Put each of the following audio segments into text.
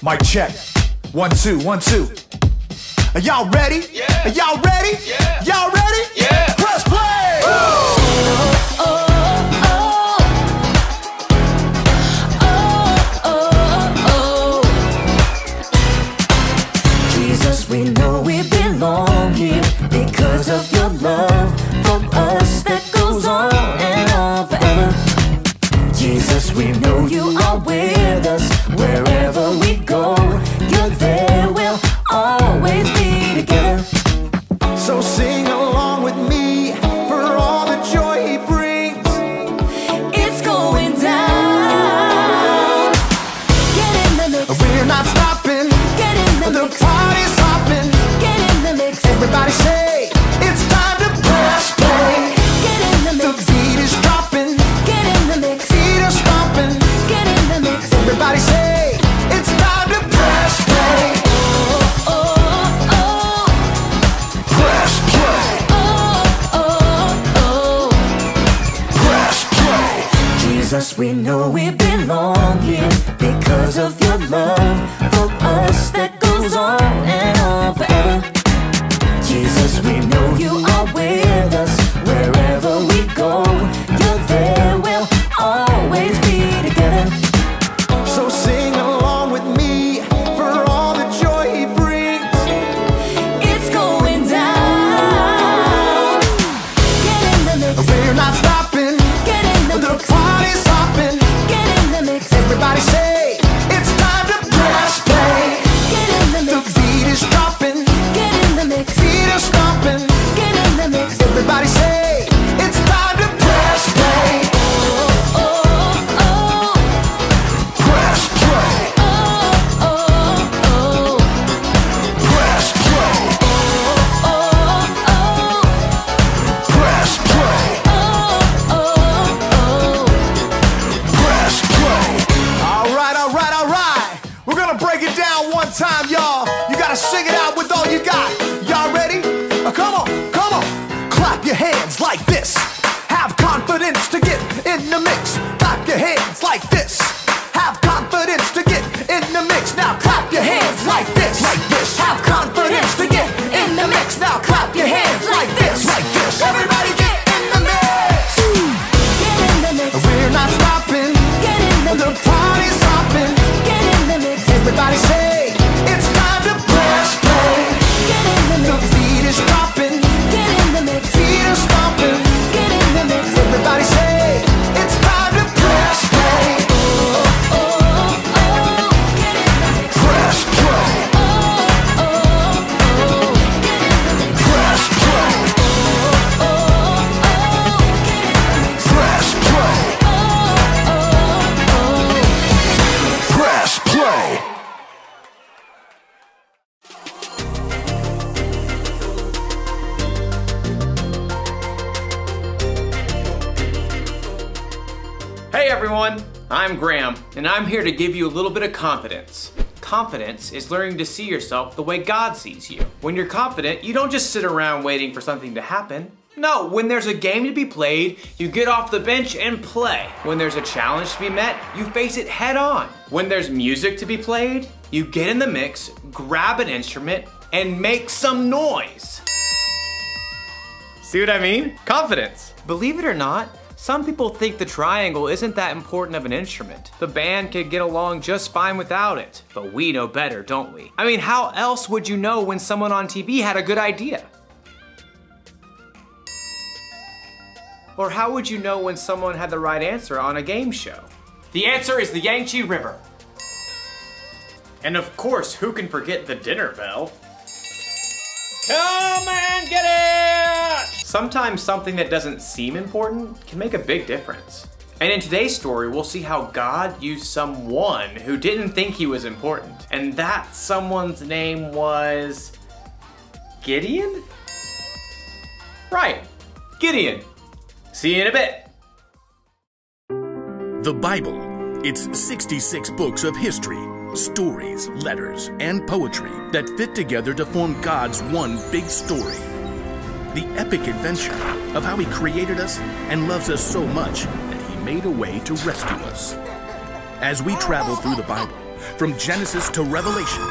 Mic check. 1 2 1 2. Are y'all ready? Yeah. Are y'all ready? Yeah. Y'all ready? Yeah. Press play. Jesus, we know we belong here because of your love for us that goes on and on forever. Jesus, we know you are with us wherever we go. You're there, we'll always be together. So sing along with me for all the joy he brings. It's going down. Get in the mix. We're not stopping. Get in the The mix. party's hopping. Get in the mix. Everybody say it's time to press play. Get in the The mix. beat is dropping. Get in the mix. Feet are stomping. Get in the mix. Everybody say it's time to press play. Oh, oh, oh. Press play. Oh, oh, oh. Press play. Jesus, we know we belong here because of your love for us that goes on and on forever. Jesus, we know you are with us wherever we go. You're there, we'll always be together. So sing along with me for all the joy he brings. It's going down. Get in the mix. We're not stopping. Get in the The mix. party's hopping. Get in the mix. Everybody say it's time to press play. Get in the The mix. beat is dropping. Get in the mix. Feet are stomping. Get in the mix. Everybody say it's time to press play. Oh, oh, oh. Press play. Oh, oh, oh. Press play. Oh, oh. Press play. Oh, oh. Press play. All right, all right, all right. We're gonna break it down one time, y'all. You gotta sing it out with all you got. Y'all ready? Come on, come on. Clap your hands like this. Have confidence to get in the mix. Clap your hands like this. Have confidence to get in the mix. Now clap your hands like this. Like this. Have confidence to get in the mix. Now clap your hands like this. Like this. Everybody get in the mix. Get in the mix. We're not stopping. Get in the The mix. party's hopping. Get in the mix. Everybody say it's time to press play. Get in the The mix. beat is dropping. Get in the mix. Feet are stomping. Get in the mix. Everybody say it's time to press play. Oh, oh. Get in the mix. Press play. Oh, oh. Get in the mix. Press play. Oh, oh. Get in the mix. Press play. Oh, oh. Press play. Hey everyone, I'm Graham, and I'm here to give you a little bit of confidence. Confidence is learning to see yourself the way God sees you. When you're confident, you don't just sit around waiting for something to happen. No, when there's a game to be played, you get off the bench and play. When there's a challenge to be met, you face it head on. When there's music to be played, you get in the mix, grab an instrument, and make some noise. See what I mean? Confidence. Believe it or not, some people think the triangle isn't that important of an instrument. The band could get along just fine without it. But we know better, don't we? I mean, how else would you know when someone on TV had a good idea? Or how would you know when someone had the right answer on a game show? The answer is the Yangtze River. And of course, who can forget the dinner bell? Come and get it! Sometimes something that doesn't seem important can make a big difference. And in today's story, we'll see how God used someone who didn't think he was important. And that someone's name was Gideon? Right, Gideon. See you in a bit. The Bible. It's 66 books of history, stories, letters, and poetry that fit together to form God's one big story. The epic adventure of how He created us and loves us so much that He made a way to rescue us. As we travel through the Bible, From Genesis to Revelation,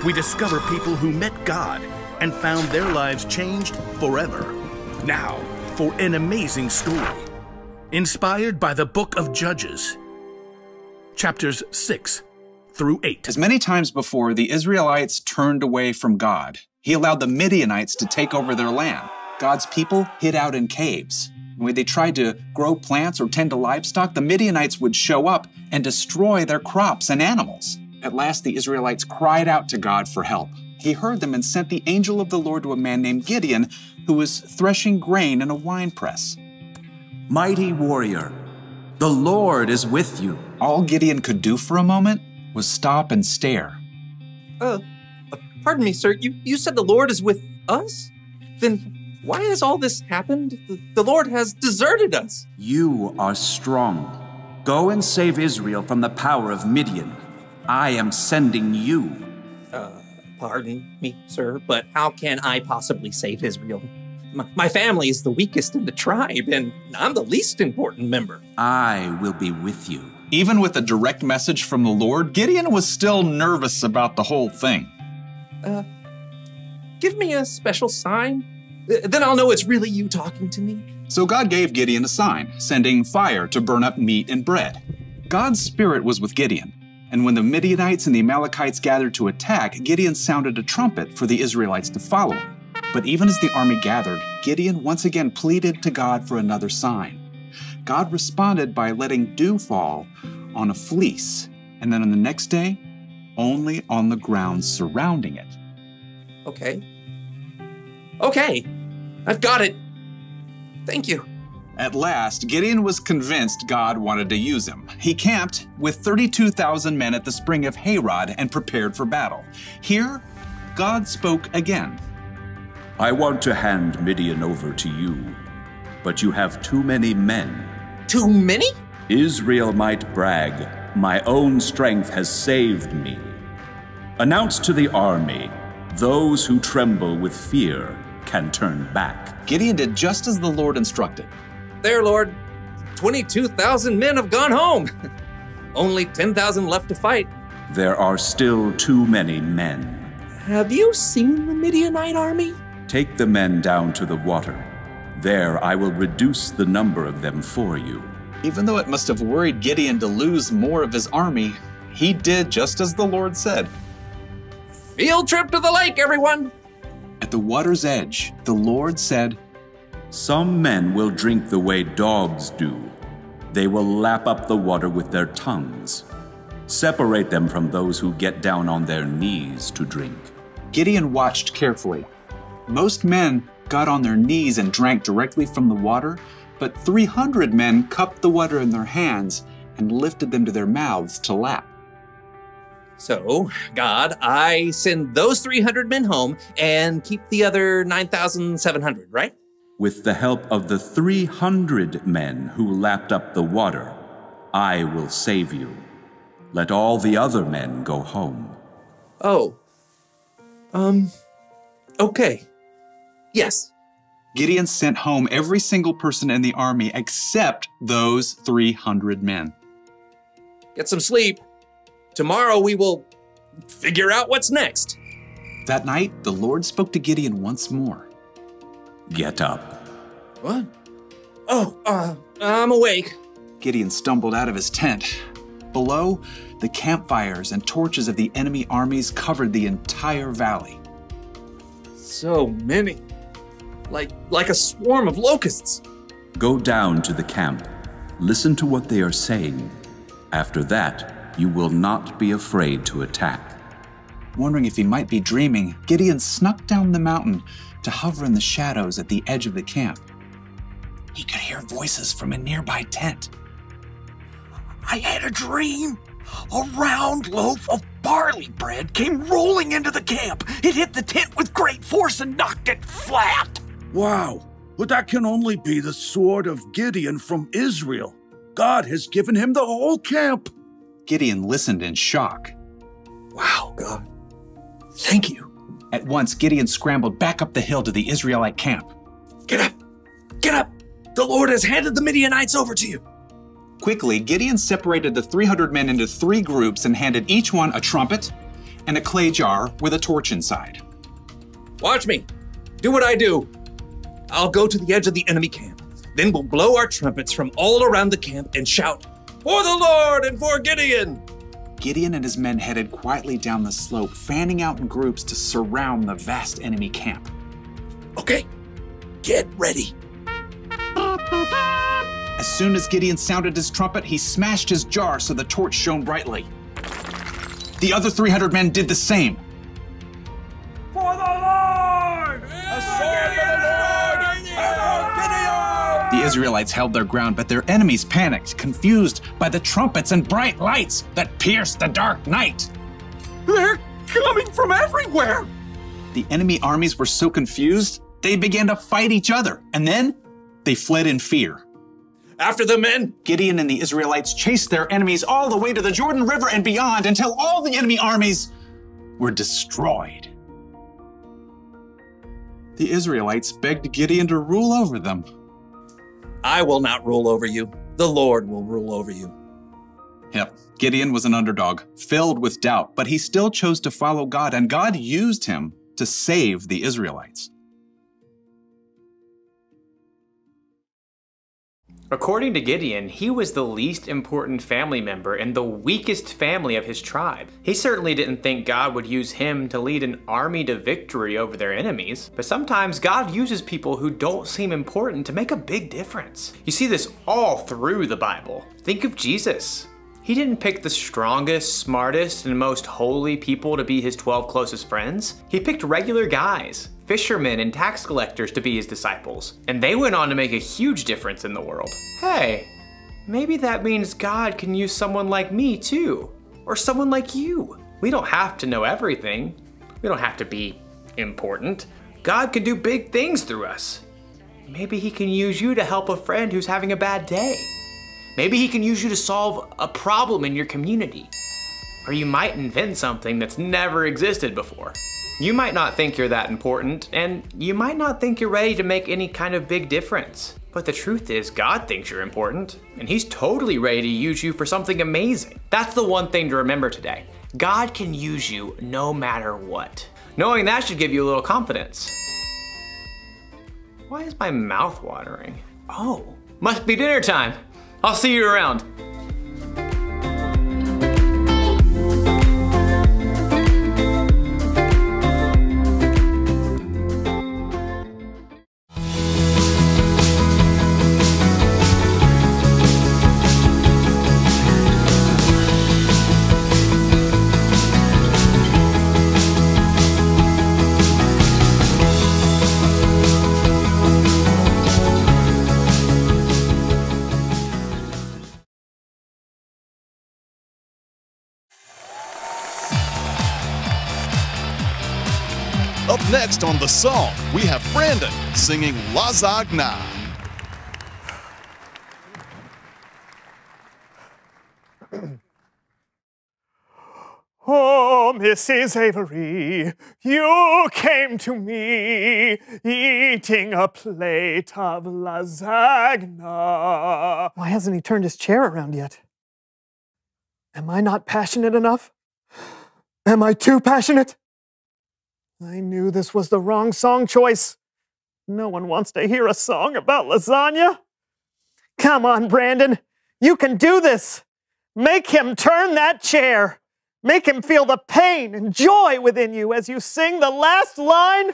we discover people who met God and found their lives changed forever. Now, for an amazing story, inspired by the book of Judges, chapters 6 through 8. As many times before, the Israelites turned away from God. He allowed the Midianites to take over their land. God's people hid out in caves. When they tried to grow plants or tend to livestock, the Midianites would show up and destroy their crops and animals. At last, the Israelites cried out to God for help. He heard them and sent the angel of the Lord to a man named Gideon, who was threshing grain in a winepress. Mighty warrior, the Lord is with you. All Gideon could do for a moment was stop and stare. Pardon me, sir. You said the Lord is with us? Then why has all this happened? The Lord has deserted us. You are strong. Go and save Israel from the power of Midian. I am sending you. Pardon me, sir, but how can I possibly save Israel? My family is the weakest in the tribe, and I'm the least important member. I will be with you. Even with a direct message from the Lord, Gideon was still nervous about the whole thing. Give me a special sign. Then I'll know it's really you talking to me. So God gave Gideon a sign, sending fire to burn up meat and bread. God's spirit was with Gideon, and when the Midianites and the Amalekites gathered to attack, Gideon sounded a trumpet for the Israelites to follow him. But even as the army gathered, Gideon once again pleaded to God for another sign. God responded by letting dew fall on a fleece, and then on the next day, only on the ground surrounding it. Okay, I've got it. Thank you. At last, Gideon was convinced God wanted to use him. He camped with 32,000 men at the spring of Harod and prepared for battle. Here, God spoke again. I want to hand Midian over to you, but you have too many men. Too many? Israel might brag, my own strength has saved me. Announce to the army, those who tremble with fear can turn back. Gideon did just as the Lord instructed. There, Lord. 22,000 men have gone home. Only 10,000 left to fight. There are still too many men. Have you seen the Midianite army? Take the men down to the water. There I will reduce the number of them for you. Even though it must have worried Gideon to lose more of his army, he did just as the Lord said. Field trip to the lake, everyone! At the water's edge, the Lord said, Some men will drink the way dogs do. They will lap up the water with their tongues. Separate them from those who get down on their knees to drink. Gideon watched carefully. Most men got on their knees and drank directly from the water, but 300 men cupped the water in their hands and lifted them to their mouths to lap. So, God, I send those 300 men home and keep the other 9,700, right? With the help of the 300 men who lapped up the water, I will save you. Let all the other men go home. Okay. Yes. Gideon sent home every single person in the army except those 300 men. Get some sleep. Tomorrow we will figure out what's next. That night, the Lord spoke to Gideon once more. Get up. What? I'm awake. Gideon stumbled out of his tent. Below, the campfires and torches of the enemy armies covered the entire valley. So many. Like a swarm of locusts. Go down to the camp. Listen to what they are saying. After that, you will not be afraid to attack. Wondering if he might be dreaming, Gideon snuck down the mountain to hover in the shadows at the edge of the camp. He could hear voices from a nearby tent. I had a dream. A round loaf of barley bread came rolling into the camp. It hit the tent with great force and knocked it flat. Wow, but that can only be the sword of Gideon from Israel. God has given him the whole camp. Gideon listened in shock. Wow, God. Thank you. At once, Gideon scrambled back up the hill to the Israelite camp. Get up! Get up! The Lord has handed the Midianites over to you. Quickly, Gideon separated the 300 men into 3 groups and handed each one a trumpet and a clay jar with a torch inside. Watch me. Do what I do. I'll go to the edge of the enemy camp. Then we'll blow our trumpets from all around the camp and shout, "For the Lord and for Gideon!" Gideon and his men headed quietly down the slope, fanning out in groups to surround the vast enemy camp. Okay, get ready. As soon as Gideon sounded his trumpet, he smashed his jar so the torch shone brightly. The other 300 men did the same. For the Lord! A sword for the Lord! Gideon! The Israelites held their ground, but their enemies panicked, confused by the trumpets and bright lights that pierced the dark night. They're coming from everywhere! The enemy armies were so confused, they began to fight each other, and then they fled in fear. After the men! Gideon and the Israelites chased their enemies all the way to the Jordan River and beyond until all the enemy armies were destroyed. The Israelites begged Gideon to rule over them. I will not rule over you. The Lord will rule over you. Yep, Gideon was an underdog, filled with doubt, but he still chose to follow God, and God used him to save the Israelites. According to Gideon, he was the least important family member and the weakest family of his tribe. He certainly didn't think God would use him to lead an army to victory over their enemies, but sometimes God uses people who don't seem important to make a big difference. You see this all through the Bible. Think of Jesus. He didn't pick the strongest, smartest, and most holy people to be his 12 closest friends. He picked regular guys, fishermen and tax collectors to be his disciples, and they went on to make a huge difference in the world. Hey, maybe that means God can use someone like me too, or someone like you. We don't have to know everything. We don't have to be important. God can do big things through us. Maybe he can use you to help a friend who's having a bad day. Maybe he can use you to solve a problem in your community. Or you might invent something that's never existed before. You might not think you're that important, and you might not think you're ready to make any kind of big difference. But the truth is, God thinks you're important, and he's totally ready to use you for something amazing. That's the one thing to remember today. God can use you no matter what. Knowing that should give you a little confidence. Why is my mouth watering? Oh, must be dinner time. I'll see you around. Up next on The Song, we have Brandon singing Lasagna. Oh, Mrs. Avery, you came to me eating a plate of lasagna. Why hasn't he turned his chair around yet? Am I not passionate enough? Am I too passionate? I knew this was the wrong song choice. No one wants to hear a song about lasagna. Come on, Brandon. You can do this. Make him turn that chair. Make him feel the pain and joy within you as you sing the last line,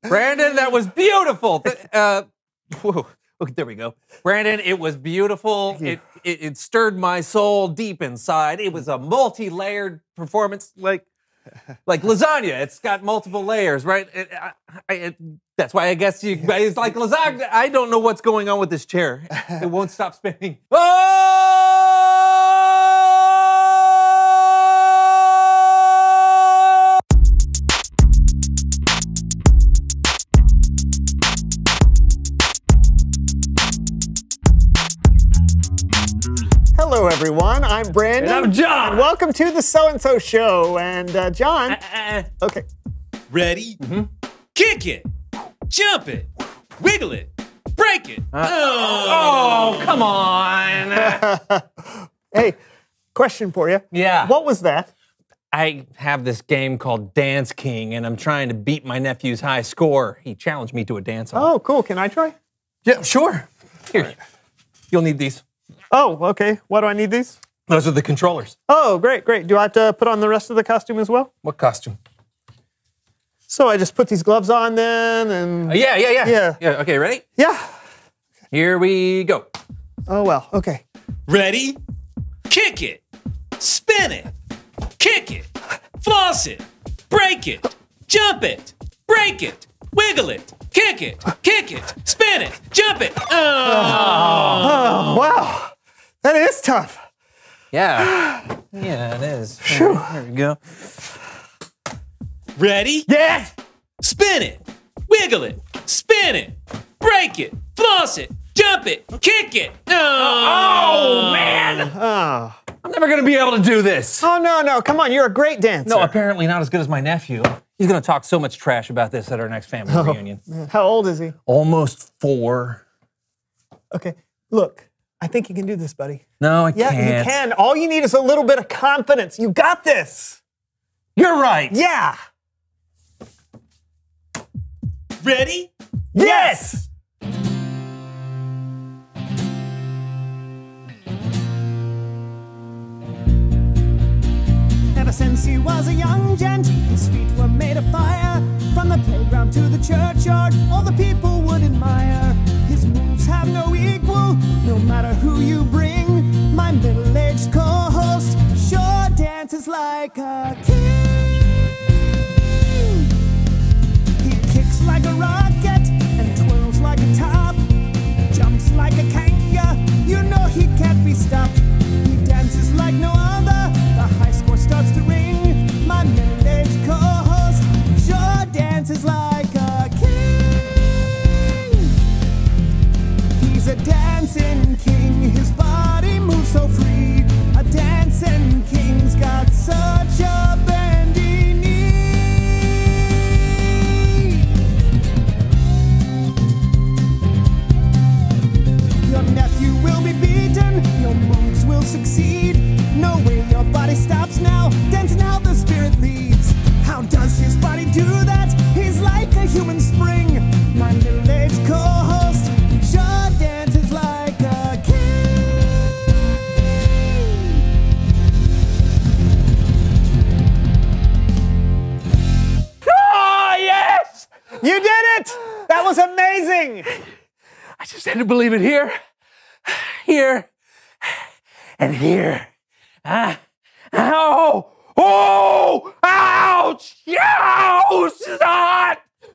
Brandon, that was beautiful. Whoa, there we go. Brandon, it was beautiful. It stirred my soul deep inside. It was a multi-layered performance, like lasagna. It's got multiple layers, right? That's why I guess you guys like lasagna. I don't know what's going on with this chair. It won't stop spinning. Oh! Hello, everyone. I'm Brandon. And I'm John. And welcome to the So-and-So Show. And John. Okay. Ready? Kick it, jump it, wiggle it, break it. Oh, come on. Hey, question for you. Yeah. What was that? I have this game called Dance King, and I'm trying to beat my nephew's high score. He challenged me to a dance-off. Oh, cool. Can I try? Yeah, sure. Here, you'll need these. Oh, okay. Why do I need these? Those are the controllers. Oh, great, great. Do I have to put on the rest of the costume as well? What costume? So I just put these gloves on then, and... Yeah. Okay, ready? Yeah. Here we go. Oh, well, okay. Ready? Kick it, spin it, kick it, floss it, break it, jump it, break it, wiggle it, kick it, spin it, jump it. Oh, wow. That is tough. Yeah. Yeah, it is. There we go. Ready? Yes! Spin it, wiggle it, spin it, break it, floss it, jump it, kick it. Oh, man! Oh. I'm never gonna be able to do this. Oh, no. Come on, you're a great dancer. No, apparently not as good as my nephew. He's gonna talk so much trash about this at our next family reunion. How old is he? Almost 4. Okay, look, I think you can do this, buddy. No, I Yeah, can't. you can. All you need is a little bit of confidence. You got this. You're right. Yeah. Ready? Yes. Ever since he was a young gent, his feet were made of fire. From the playground to the churchyard, all the people would admire. His moves have no equal, no matter who you bring. My middle-aged co-host sure dances like a king. He kicks like a rocket and twirls like a top. Jumps like a kanga, you know he can't be stopped. He dances like no other, the high score starts to ring. My middle-aged co-host sure dances like a king. He's a dancing king, his body moves so free. A dancing king's got such a bendy knee. Your nephew will be beaten, your moves will succeed. No way your body stops now, dancing how the spirit leads. How does his body do that? He's like a human spring. My middle-aged co-host sure dances like a king. Oh, yes! You did it! That was amazing! I just had to believe it here, and here. Ow! Oh! Ouch! Ouch!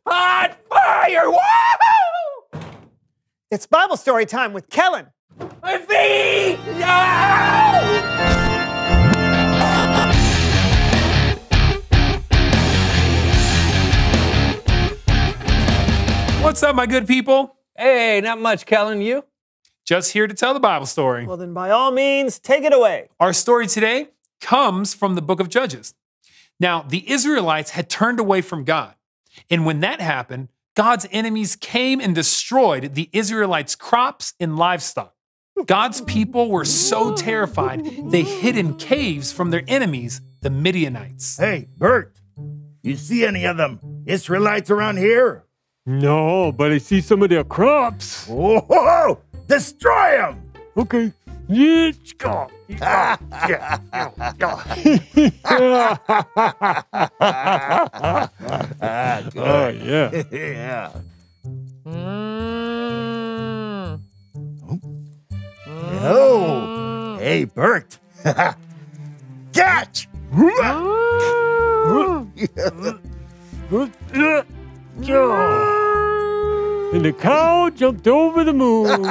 Hot fire! Woo! It's Bible story time with Kellen. My feet! Ow! What's up, my good people? Hey, not much, Kellen. You? Just here to tell the Bible story. Well, then by all means, take it away. Our story today comes from the book of Judges. Now, the Israelites had turned away from God. And when that happened, God's enemies came and destroyed the Israelites' crops and livestock. God's people were so terrified, they hid in caves from their enemies, the Midianites. Hey, Bert, you see any of them Israelites around here? No, but I see some of their crops. Whoa! Destroy them! Okay. Let's go. Oh, yeah. Yeah. Oh, hey, Bert. Catch! And the cow jumped over the moon. All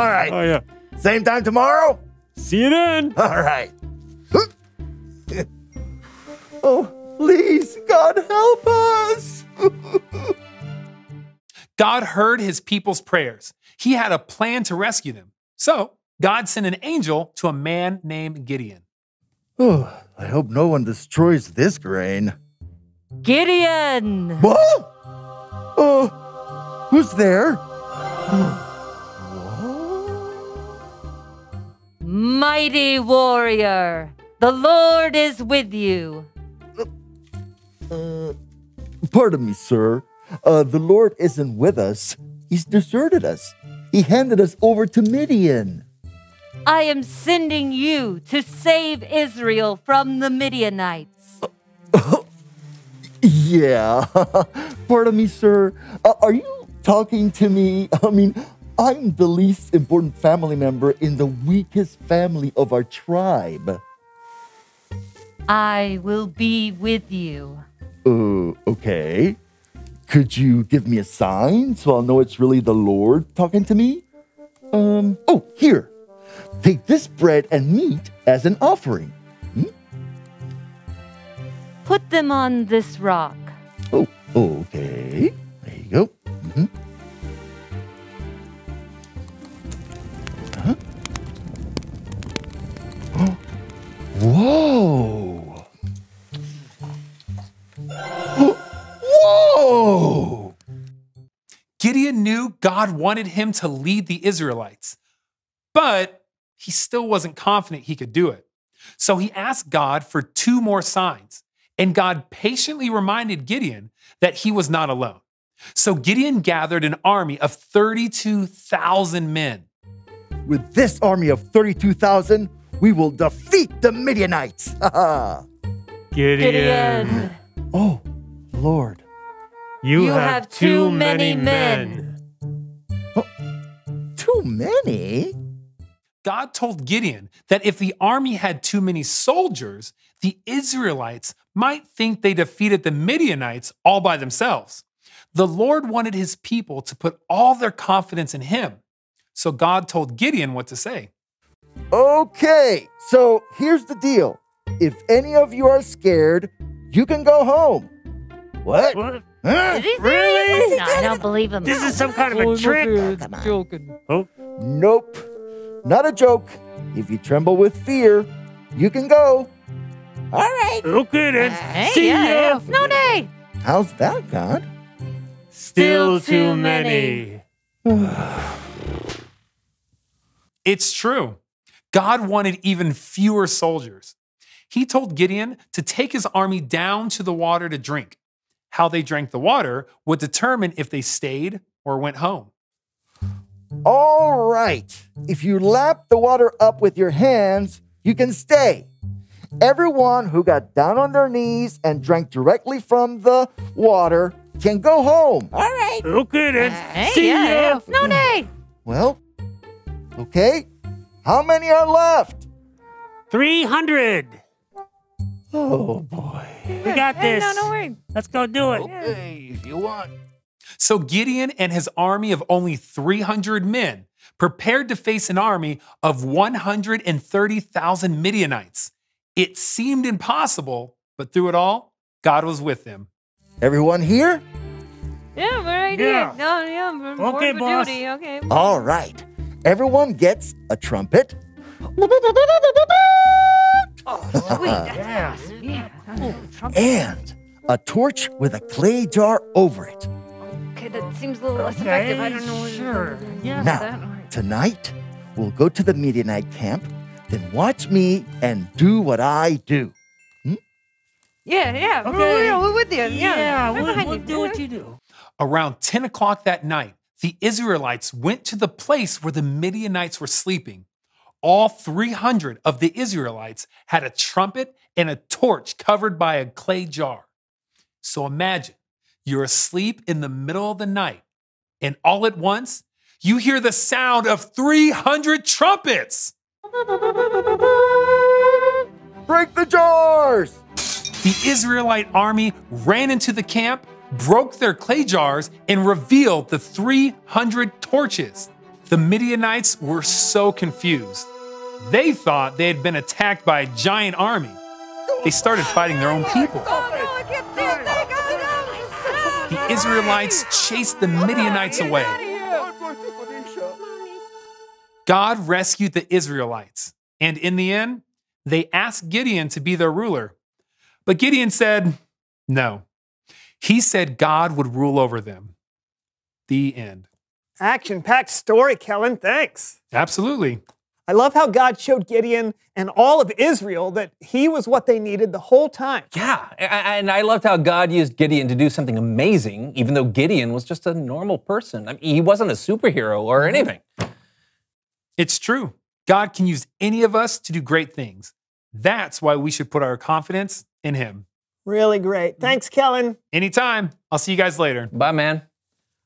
right. Oh, yeah. Same time tomorrow? See you then. All right. Oh, please, God, help us. God heard his people's prayers. He had a plan to rescue them. So God sent an angel to a man named Gideon. Oh, I hope no one destroys this grain. Gideon! What? Who's there? Mighty warrior, the Lord is with you. Pardon me, sir. The Lord isn't with us. He's deserted us. He handed us over to Midian. I am sending you to save Israel from the Midianites. Yeah. Pardon me, sir. Are you talking to me? I mean, I'm the least important family member in the weakest family of our tribe. I will be with you. Okay. Could you give me a sign so I'll know it's really the Lord talking to me? Oh, here. Take this bread and meat as an offering. Put them on this rock. Oh, okay. There you go. Whoa! Whoa! Gideon knew God wanted him to lead the Israelites, but he still wasn't confident he could do it. So he asked God for 2 more signs, and God patiently reminded Gideon that he was not alone. So Gideon gathered an army of 32,000 men. With this army of 32,000, we will defeat the Midianites. Gideon. Oh, Lord. You have too many men. Too many? God told Gideon that if the army had too many soldiers, the Israelites might think they defeated the Midianites all by themselves. The Lord wanted his people to put all their confidence in him. So God told Gideon what to say. Okay, so here's the deal. If any of you are scared, you can go home. What? Huh? Is he Really? No, I don't believe him. This is some kind of a trick. Come on. Joking. Oh, Nope, not a joke. If you tremble with fear, you can go. All right. okay then. Hey, See yeah, ya. Snow day. How's that, God? Still too many. It's true. God wanted even fewer soldiers. He told Gideon to take his army down to the water to drink. How they drank the water would determine if they stayed or went home. All right. If you lap the water up with your hands, you can stay. Everyone who got down on their knees and drank directly from the water can go home. All right. Okay then. Hey, See yeah, ya. Snow day. Well, okay. How many are left? 300. Oh, boy. We got Hey, this. no, don't worry. Let's go do it. Okay, if you want. So Gideon and his army of only 300 men prepared to face an army of 130,000 Midianites. It seemed impossible, but through it all, God was with them. Everyone here? Yeah, we're right Yeah. here. No, yeah, we're Okay, reporting for boss. duty. Okay. All right. Everyone gets a trumpet. Oh, sweet. That's awesome. Yeah. Trumpet. And a torch with a clay jar over it. Okay, that seems a little less effective. I don't know. Sure. Yeah. Now, tonight, we'll go to the Midianite camp, then watch me and do what I do. Yeah. Okay. We're with you. Yeah, Right behind we'll you. do what you do. Around 10 o'clock that night, the Israelites went to the place where the Midianites were sleeping. All 300 of the Israelites had a trumpet and a torch covered by a clay jar. So imagine you're asleep in the middle of the night, and all at once, you hear the sound of 300 trumpets. Break the jars! The Israelite army ran into the camp, broke their clay jars, and revealed the 300 torches. The Midianites were so confused. They thought they had been attacked by a giant army. They started fighting their own people. Oh, no, I can't see it. the Israelites chased the Midianites away. God rescued the Israelites, and in the end, they asked Gideon to be their ruler. But Gideon said, no. He said God would rule over them. The end. Action-packed story, Kellen. Thanks. Absolutely. I love how God showed Gideon and all of Israel that he was what they needed the whole time. Yeah, and I loved how God used Gideon to do something amazing, even though Gideon was just a normal person. I mean, he wasn't a superhero or anything. It's true. God can use any of us to do great things. That's why we should put our confidence in him. Really great. Thanks, Kellen. Anytime. I'll see you guys later. Bye, man.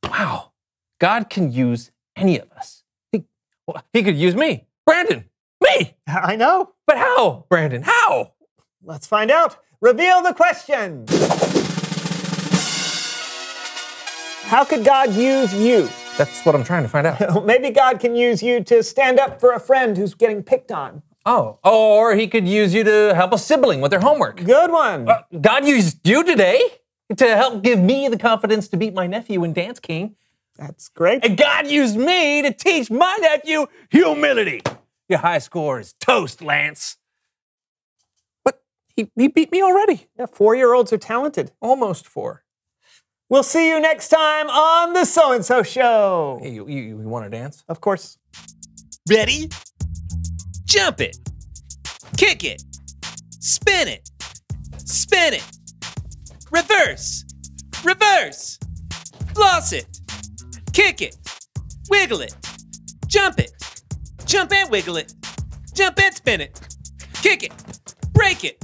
Wow. God can use any of us. He could use me. Brandon, me. I know. But how, Brandon? How? Let's find out. Reveal the question. How could God use you? That's what I'm trying to find out. Maybe God can use you to stand up for a friend who's getting picked on. Oh, or he could use you to help a sibling with their homework. Good one. God used you today to help give me the confidence to beat my nephew in Dance King. That's great. And God used me to teach my nephew humility. Your high score is toast, Lance. What? He beat me already. Yeah, 4-year-olds are talented. Almost 4. We'll see you next time on The So-and-So Show. Hey, you want to dance? Of course. Ready? Jump it. Kick it. Spin it. Spin it. Reverse. Reverse. Floss it. Kick it. Wiggle it. Jump it. Jump and wiggle it. Jump and spin it. Kick it. Break it.